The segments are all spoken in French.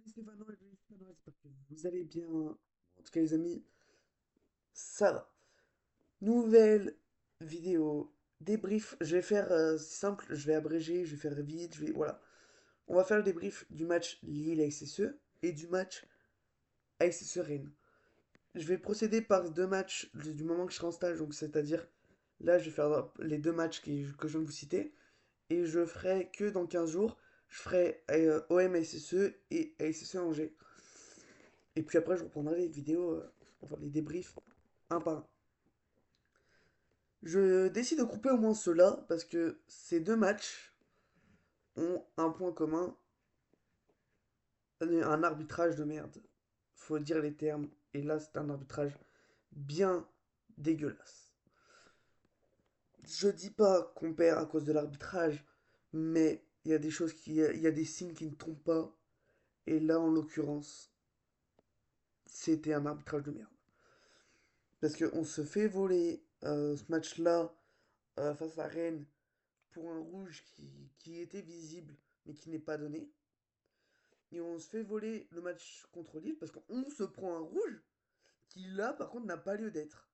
Stéphano et Louis Stéphano, j'espère que vous allez bien. En tout cas, les amis, ça va. Nouvelle vidéo débrief. Je vais faire c'est simple, je vais abréger, je vais faire vite, voilà. On va faire le débrief du match Lille-ASSE et du match ASSE Rennes. Je vais procéder par deux matchs du moment que je serai en stage, donc c'est-à-dire là, je vais faire les deux matchs que je viens de vous citer et je ferai que dans 15 jours, je ferai OM ASSE et ASSE Angers. Et puis après, je reprendrai les vidéos pour faire les débriefs un par un. Je décide de couper au moins ceux-là parce que ces deux matchs ont un point commun, un arbitrage de merde. Faut dire les termes. Et là, c'est un arbitrage bien dégueulasse. Je dis pas qu'on perd à cause de l'arbitrage, mais il y a des choses il y a des signes qui ne trompent pas. Et là, en l'occurrence, c'était un arbitrage de merde. Parce qu'on se fait voler ce match-là face à Rennes pour un rouge qui était visible mais qui n'est pas donné. Et on se fait voler le match contre Lille parce qu'on se prend un rouge qui là par contre n'a pas lieu d'être.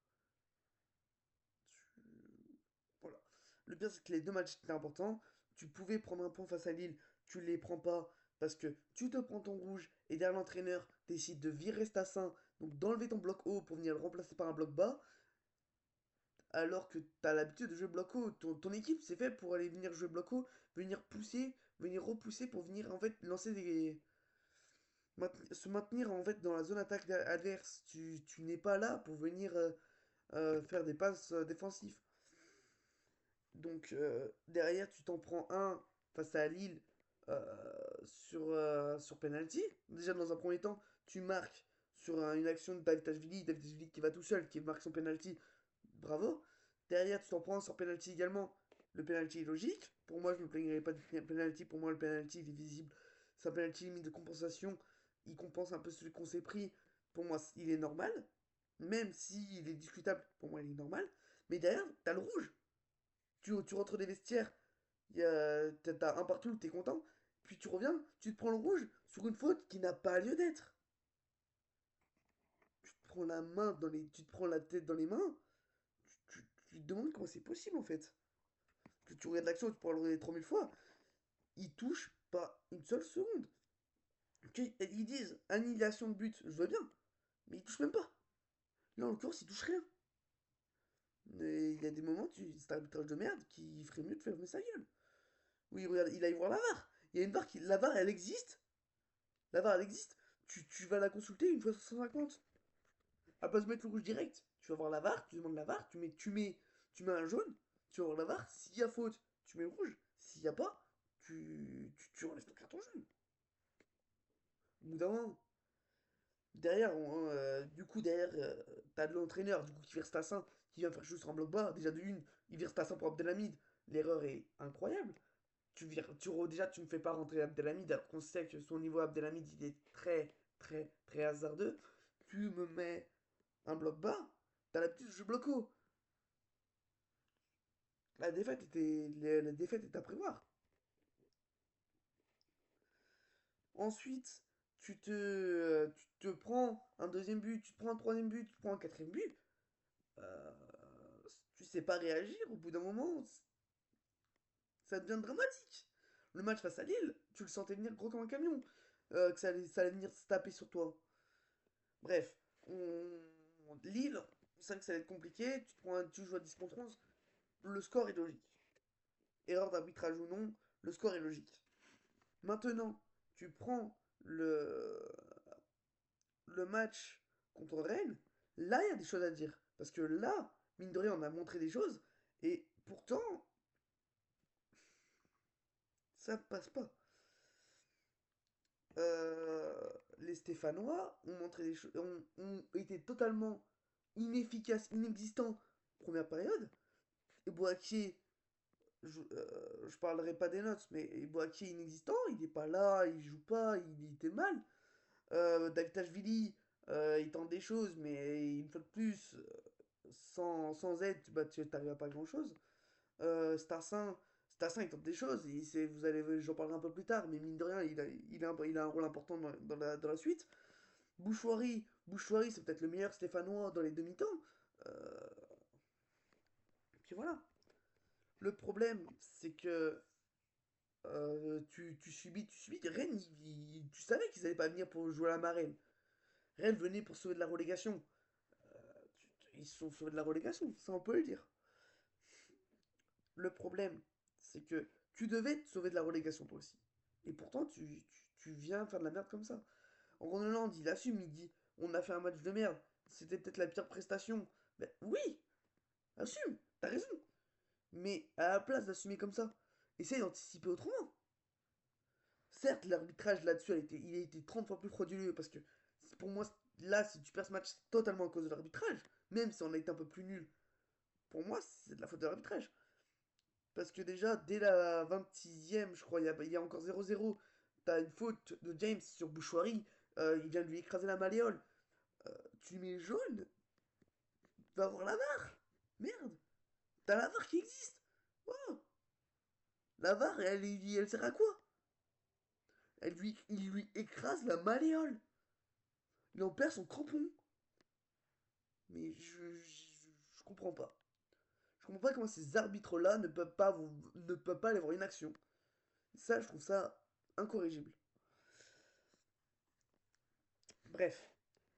Voilà. Le pire c'est que les deux matchs étaient importants. Tu pouvais prendre un point face à Lille, tu les prends pas parce que tu te prends ton rouge et derrière l'entraîneur décide de virer Stassin, donc d'enlever ton bloc haut pour venir le remplacer par un bloc bas. Alors que tu as l'habitude de jouer bloc haut. Ton équipe, c'est fait pour aller venir jouer bloc haut, venir pousser, venir repousser pour venir en fait lancer des. Se maintenir en fait dans la zone attaque adverse. Tu n'es pas là pour venir faire des passes défensives. Donc derrière, tu t'en prends un face à Lille sur penalty. Déjà, dans un premier temps, tu marques sur une action de David Dashvili qui va tout seul, qui marque son penalty. Bravo. Derrière, tu t'en prends un sur penalty également. Le penalty est logique. Pour moi, je ne me plaignerai pas du penalty. Pour moi, le penalty il est visible. C'est un penalty limite de compensation. Il compense un peu celui qu'on s'est pris. Pour moi, il est normal. Même s'il est discutable, pour moi, il est normal. Mais derrière, t'as le rouge. Tu rentres des vestiaires, t'as un partout, t'es content. Puis tu reviens, tu te prends le rouge sur une faute qui n'a pas lieu d'être. Tu te prends la main tu te prends la tête dans les mains. Tu te demandes comment c'est possible en fait. Que tu regardes l'action, tu pourras le regarder 3000 fois. Il touche pas une seule seconde. Ils disent annihilation de but, je veux bien. Mais il touche même pas. Là en l'occurrence, il touche rien. Mais il y a des moments, c'est un arbitrage de merde qui ferait mieux de fermer sa gueule. Oui, regarde, il aille voir la VAR. Il y a une VAR la VAR, elle existe. La VAR, elle existe. Tu vas la consulter une fois sur 150. À pas se mettre le rouge direct. Tu vas voir la VAR, tu demandes la VAR, tu mets un jaune, tu vas voir la VAR. S'il y a faute, tu mets le rouge. S'il y a pas, tu enlèves ton carton jaune. Au bout d'un moment. Derrière, du coup, derrière, t'as de l'entraîneur, du coup, qui vire Stassin, qui vient faire juste un bloc bas. Déjà, de une, il vire Stassin pour Abdelhamid. L'erreur est incroyable. Déjà, tu ne fais pas rentrer Abdelhamid, alors qu'on sait que son niveau Abdelhamid, il est très, très, très hasardeux. Tu me mets un bloc bas, t'as l'habitude de jouer bloc haut. La défaite est à prévoir. Ensuite, tu te prends un deuxième but, tu te prends un troisième but, tu te prends un quatrième but. Euh, Tu sais pas réagir au bout d'un moment, ça devient dramatique. Le match face à Lille, tu le sentais venir gros comme un camion, ça allait venir se taper sur toi. Bref, Lille, on sait que ça va être compliqué, tu joues à 10 contre 11, le score est logique. Erreur d'arbitrage ou non, le score est logique. Maintenant, tu prends le match contre Rennes, là il y a des choses à dire. Parce que là, mine de rien, on a montré des choses, et pourtant, ça ne passe pas. Les Stéphanois ont montré des choses, ont été totalement inefficaces, inexistants première période. Et Boakier, je parlerai pas des notes, mais Boakier inexistant, il n'est pas là, il joue pas, il était mal. David il tente des choses, mais une fois de plus, sans aide, bah, tu n'arrives à pas grand chose. Starsin, Stassin, il tente des choses, vous allez, j'en parlerai un peu plus tard, mais mine de rien, il a un rôle important dans la suite. Bouchoirie, c'est peut-être le meilleur Stéphanois dans les demi-temps. Euh, Puis voilà. Le problème, c'est que tu subis. Rennes, tu savais qu'ils allaient pas venir pour jouer à la marraine. Rennes venait pour sauver de la relégation. Ils se sont sauvés de la relégation, ça on peut le dire. Le problème, c'est que tu devais te sauver de la relégation toi aussi. Et pourtant, tu viens faire de la merde comme ça. En Hollande, il assume, il dit on a fait un match de merde, c'était peut-être la pire prestation. Ben oui, assume, t'as raison. Mais à la place d'assumer comme ça, essaye d'anticiper autrement. Certes, l'arbitrage là-dessus, il a été 30 fois plus frauduleux parce que pour moi, là, si tu perds ce match, c'est totalement à cause de l'arbitrage. Même si on a été un peu plus nul, pour moi, c'est de la faute de l'arbitrage. Parce que déjà, dès la 26e, je crois, il y a encore 0-0. T'as une faute de James sur Bouchoirie. Il vient de lui écraser la malléole. Tu lui mets jaune. Va voir la VAR. Merde. T'as la VAR qui existe. Oh. La VAR, elle sert à quoi? Il lui écrase la malléole. Il en perd son crampon. Mais je comprends pas. Je comprends pas comment ces arbitres-là ne peuvent pas aller voir une action. Ça, je trouve ça incorrigible. Bref,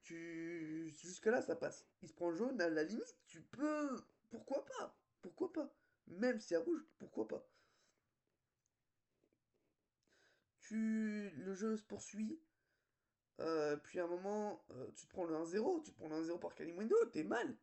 jusque-là, ça passe. Il se prend jaune, à la limite, tu peux. Pourquoi pas? Pourquoi pas? Même si à rouge, pourquoi pas? Le jeu se poursuit, puis à un moment, tu te prends le 1-0, tu te prends le 1-0 par Kalimundo, t'es mal.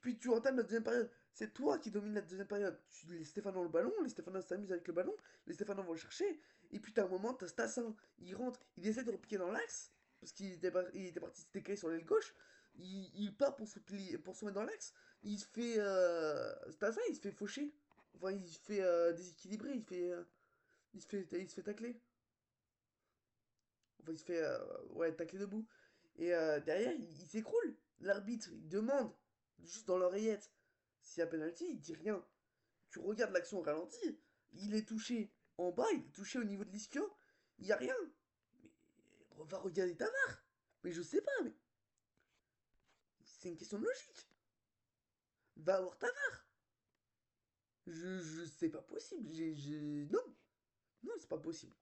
Puis tu entames la deuxième période. C'est toi qui domine la deuxième période. Les Stéphanois ont le ballon, les Stéphanois s'amusent avec le ballon, les Stéphanois vont le chercher. Et puis t'as un moment, t'as Stassin, il rentre, il essaie de repiquer dans l'axe, parce il était parti se décaler sur l'aile gauche. Il part pour se mettre dans l'axe. Il se fait. Stassin, il se fait faucher. Enfin, il se fait déséquilibrer, il se fait tacler. Enfin, il se fait. Ouais, tacler debout. Et derrière, il s'écroule. L'arbitre, il demande, juste dans l'oreillette, s'il y a penalty, il dit rien. Tu regardes l'action au ralenti, il est touché en bas, il est touché au niveau de l'ischio, il y a rien. Mais va regarder ta VAR. Mais je sais pas, mais c'est une question de logique. Va voir ta VAR. C'est pas possible. Non, non, c'est pas possible.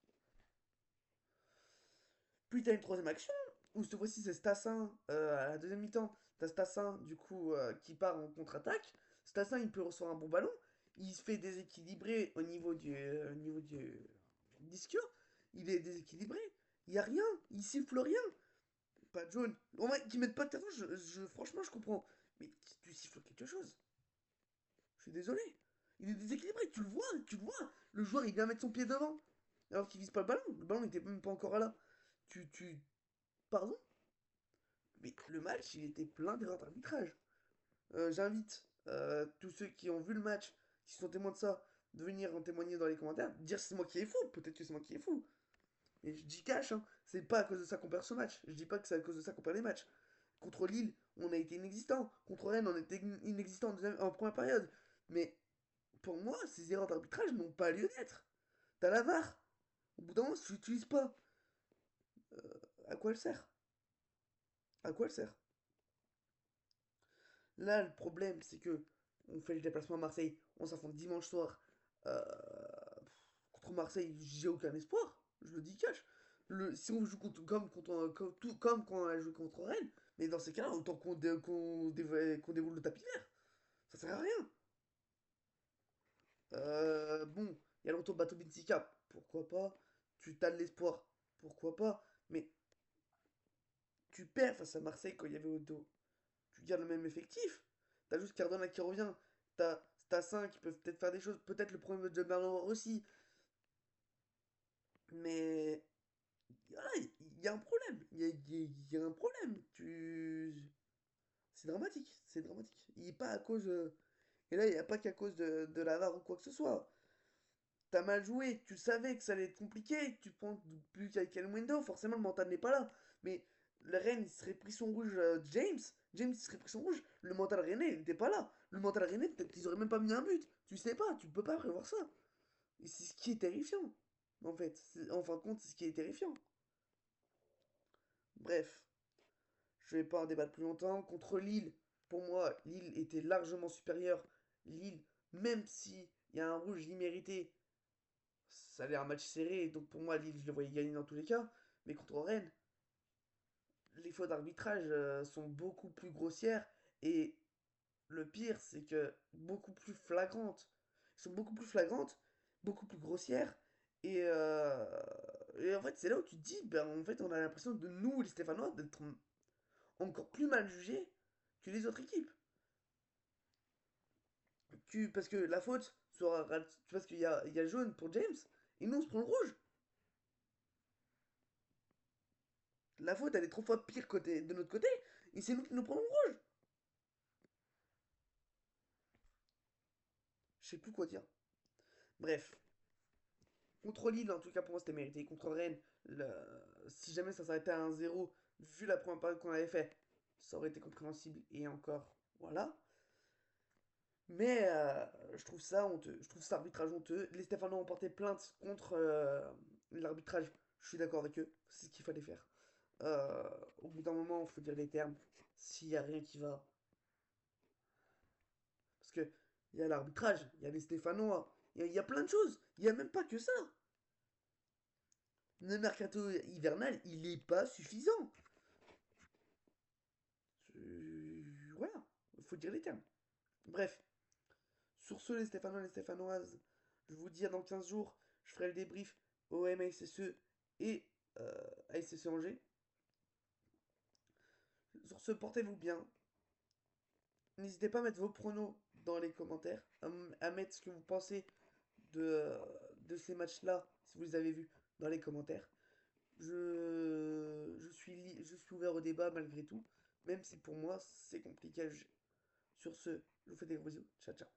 Puis t'as une troisième action, où cette fois-ci c'est Stassin, à la deuxième mi-temps, t'as Stassin du coup qui part en contre-attaque. Stassin il peut recevoir un bon ballon, il se fait déséquilibrer au niveau du d'ischio, il est déséquilibré, il y a rien, il siffle rien. Pas de jaune. En vrai, qu'ils mettent pas de carton, franchement je comprends. Mais tu siffles quelque chose. Je suis désolé. Il est déséquilibré, tu le vois. Le joueur il vient mettre son pied devant. Alors qu'il vise pas le ballon était même pas encore là. Tu, Pardon? Mais le match, il était plein d'erreurs d'arbitrage. J'invite tous ceux qui ont vu le match, qui sont témoins de ça, de venir en témoigner dans les commentaires, dire si c'est moi qui est fou, peut-être que c'est moi qui est fou. Mais je dis cash, hein, c'est pas à cause de ça qu'on perd ce match. Je dis pas que c'est à cause de ça qu'on perd les matchs. Contre Lille, on a été inexistant. Contre Rennes, on était inexistant en première période. Mais pour moi, ces erreurs d'arbitrage n'ont pas lieu d'être. T'as la VAR. Au bout d'un moment, si tu l'utilises pas, à quoi elle sert? À quoi elle sert? Là, le problème, c'est que on fait le déplacement à Marseille, on s'affronte dimanche soir. Euh, Contre Marseille, j'ai aucun espoir. Je le dis cash. Si on joue comme quand on a joué contre Rennes, mais dans ces cas-là, autant qu'on dévoile le tapis vert. Ça sert à rien. Bon, il y a le retour de Bato Benfica. Pourquoi pas? Tu t'as de l'espoir. Pourquoi pas? Mais tu perds face à Marseille quand il y avait Otto. Tu gardes le même effectif. T'as juste Cardona qui revient. T'as Stassin qui peuvent peut-être faire des choses. Peut-être le problème de Bernard aussi. Mais voilà, il y a un problème. Il y a un problème. C'est dramatique. C'est dramatique. Il est pas à cause. Et là, il n'y a pas qu'à cause de la VAR ou quoi que ce soit. T'as mal joué. Tu savais que ça allait être compliqué. Tu prends plus qu'avec El Mundo. Forcément, le mental n'est pas là. Mais le Rennes, il serait pris son rouge James. James, il serait pris son rouge. Le mental rennais, il n'était pas là. Le mental rennais, peut-être qu'ils auraient même pas mis un but. Tu sais pas. Tu peux pas prévoir ça. Et c'est ce qui est terrifiant, en fait. En fin de compte, c'est ce qui est terrifiant. Bref, je vais pas en débattre plus longtemps. Contre Lille, pour moi, Lille était largement supérieur. Lille, même si il y a un rouge immérité, ça allait un match serré. Donc pour moi, Lille, je le voyais gagner dans tous les cas. Mais contre Rennes, les fautes d'arbitrage sont beaucoup plus grossières. Et le pire, c'est que beaucoup plus flagrantes. Elles sont beaucoup plus flagrantes, beaucoup plus grossières. Et, et en fait, c'est là où tu te dis, ben en fait, on a l'impression de nous, les Stéphanois, d'être encore plus mal jugés que les autres équipes. Parce que la faute sera. Parce qu'il y a jaune pour James, et nous on se prend le rouge. La faute elle est 3 fois pire de notre côté, et c'est nous qui nous prenons le rouge. Je sais plus quoi dire. Bref, contre Lille, en tout cas pour moi c'était mérité. Contre Rennes, si jamais ça s'arrêtait à 1-0, vu la première période qu'on avait fait, ça aurait été compréhensible, et encore, voilà. Mais je trouve ça honteux. Je trouve cet arbitrage honteux. Les Stéphanois ont porté plainte contre l'arbitrage. Je suis d'accord avec eux. C'est ce qu'il fallait faire. Au bout d'un moment, il faut dire les termes. S'il n'y a rien qui va. Parce que il y a l'arbitrage, il y a les Stéphanois, il y a plein de choses. Il n'y a même pas que ça. Le mercato hivernal, il n'est pas suffisant. Voilà, il faut dire les termes. Bref, sur ce, les Stéphanois et les Stéphanoises, je vous dis à dans 15 jours, je ferai le débrief OM, ASSE et ASSE Angers. Sur ce, portez-vous bien. N'hésitez pas à mettre vos pronos dans les commentaires, à mettre ce que vous pensez de, de ces matchs-là, si vous les avez vus, dans les commentaires. Je suis ouvert au débat malgré tout, même si pour moi c'est compliqué à juger. Sur ce, je vous fais des gros bisous. Ciao, ciao.